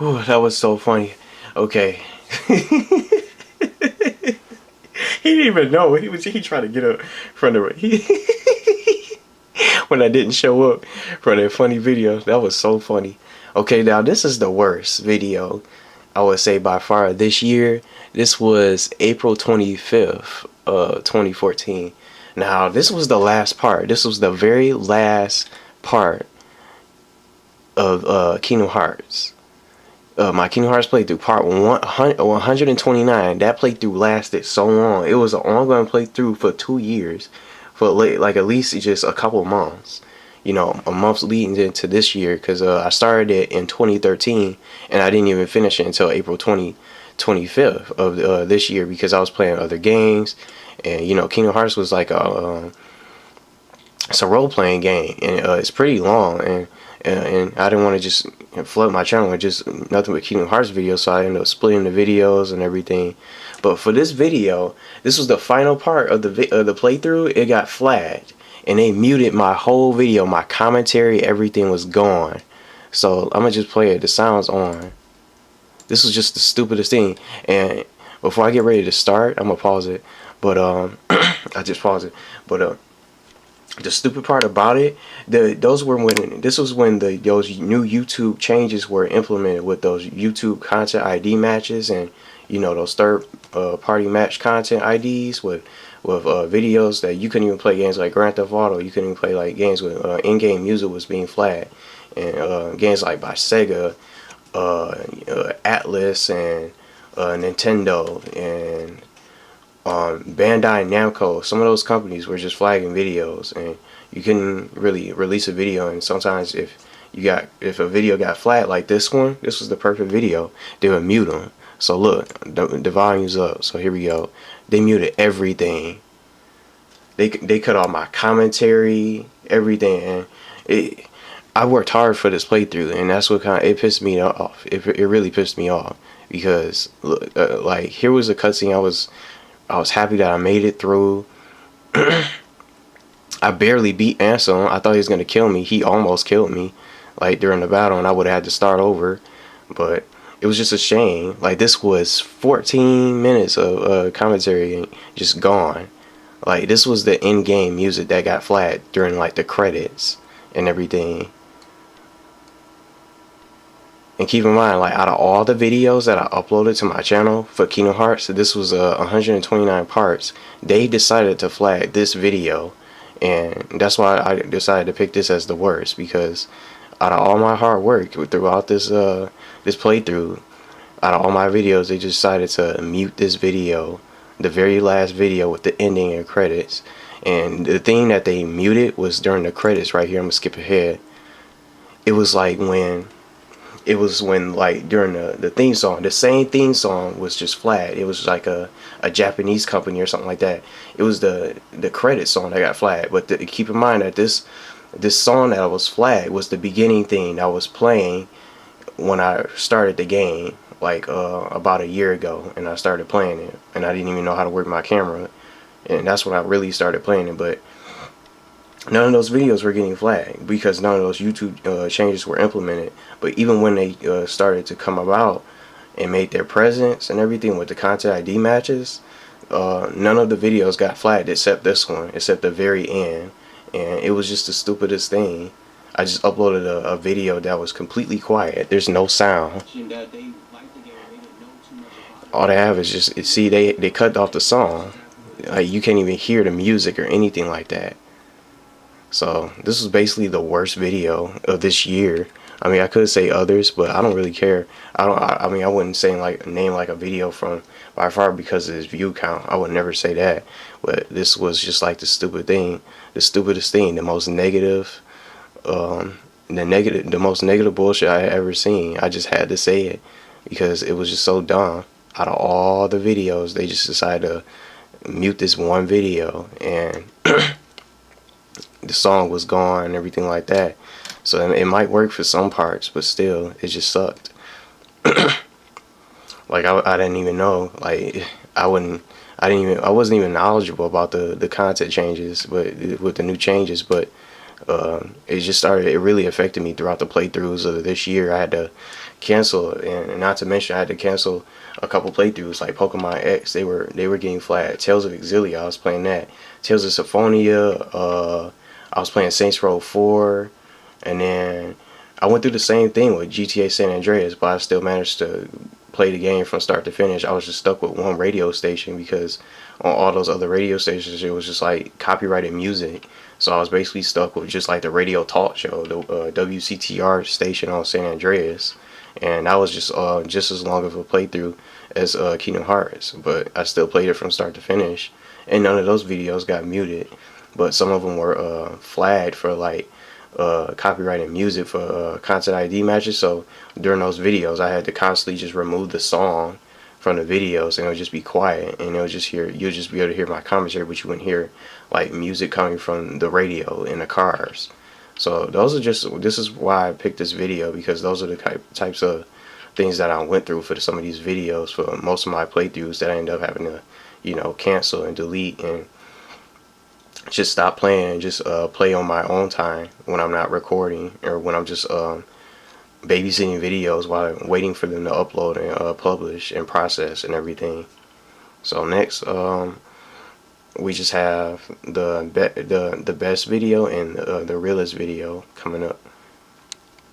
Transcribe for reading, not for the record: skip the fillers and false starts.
Ooh, that was so funny. Okay. He didn't even know. He tried to get up from the when I didn't show up for that funny video. That was so funny. Okay, now this is the worst video I would say by far this year. This was April 25th, 2014. Now this was the last part. This was the very last part of Kingdom Hearts. My Kingdom Hearts playthrough, part 129. That playthrough lasted so long. It was an ongoing playthrough for 2 years, for like at least just a couple months. You know, a month leading into this year, because I started it in 2013 and I didn't even finish it until April 25th of this year, because I was playing other games. And you know, Kingdom Hearts was like it's a role playing game, and it's pretty long, and I didn't want to just flood my channel with just nothing but Kingdom Hearts videos, so I ended up splitting the videos and everything. But for this video, this was the final part of the playthrough. It got flagged, and they muted my whole video, my commentary, everything was gone. So I'm gonna just play it. The sound's on. This was just the stupidest thing. And before I get ready to start, I'm gonna pause it. But I just pause it. But the stupid part about it, those were when this was when those new YouTube changes were implemented, with those YouTube content ID matches, and you know, those third party match content IDs with videos that you couldn't even play games like Grand Theft Auto. You couldn't even play like games with in-game music was being flagged, and games like by Sega, Atlas, and Nintendo, and Bandai Namco. Some of those companies were just flagging videos, and you couldn't really release a video. And sometimes if a video got flagged, like this one, this was the perfect video, they would mute them. So look, the volume's up. So here we go. They muted everything. They cut off my commentary, everything, and I worked hard for this playthrough, and that's what it pissed me off. It really pissed me off, because look, like, here was a cutscene. I was happy that I made it through. I barely beat Ansem. I thought he was gonna kill me. He almost killed me, like, during the battle, and I would have had to start over. But it was just a shame. Like, this was 14 minutes of commentary just gone. Like, this was the in-game music that got flagged during like the credits and everything. And keep in mind, like, out of all the videos that I uploaded to my channel for Kingdom Hearts, this was 129 parts. They decided to flag this video, and that's why I decided to pick this as the worst, because out of all my hard work throughout this this playthrough, out of all my videos, they just decided to mute this video, the very last video with the ending and credits. And the thing that they muted was during the credits right here. I'm gonna skip ahead. It was like when like during the theme song, the same theme song was just flagged. It was like a Japanese company or something like that. It was the credit song that got flagged. But keep in mind that this song that was flagged was the beginning thing that was playing when I started the game, like about a year ago, and I started playing it, and I didn't even know how to work my camera, and that's when I really started playing it. But none of those videos were getting flagged because none of those YouTube changes were implemented. But even when they started to come about and made their presence and everything with the content ID matches, none of the videos got flagged except this one, except the very end. And it was just the stupidest thing. I just uploaded a video that was completely quiet. There's no sound. All they have is just, see, they cut off the song. You can't even hear the music or anything like that. So this was basically the worst video of this year. I mean, I could say others, but I don't really care. I mean, I wouldn't say like name like a video from by far because of his view count. I would never say that. But this was just like the stupidest thing, the most negative, the most negative bullshit I had ever seen. I just had to say it because it was just so dumb. Out of all the videos, they just decided to mute this one video, and the song was gone and everything like that. So it might work for some parts, but still, it just sucked. Like, I didn't even know. Like, I wasn't even knowledgeable about the content changes, but with the new changes. But It just started. It really affected me throughout the playthroughs of this year. I had to cancel, and not to mention I had to cancel a couple playthroughs like Pokemon X. They were getting flat. Tales of Exilia, I was playing that. Tales of Symphonia. I was playing Saints Row 4, and then I went through the same thing with GTA San Andreas, but I still managed to play the game from start to finish. I was just stuck with one radio station because on all those other radio stations it was just like copyrighted music. So I was basically stuck with just like the radio talk show, the WCTR station on San Andreas, and that was just as long of a playthrough as Kingdom Hearts. But I still played it from start to finish, and none of those videos got muted. But some of them were flagged for like copyrighted music for content ID matches. So during those videos, I had to constantly just remove the song from the videos, and it would just be quiet, and you'll just be able to hear my commentary, but you wouldn't hear like music coming from the radio in the cars. So this is why I picked this video, because those are the types of things that I went through for some of these videos for most of my playthroughs that I end up having to, cancel and delete and just stop playing and just play on my own time when I'm not recording, or when I'm just babysitting videos while I'm waiting for them to upload and publish and process and everything. So next, we just have the best video and the realest video coming up.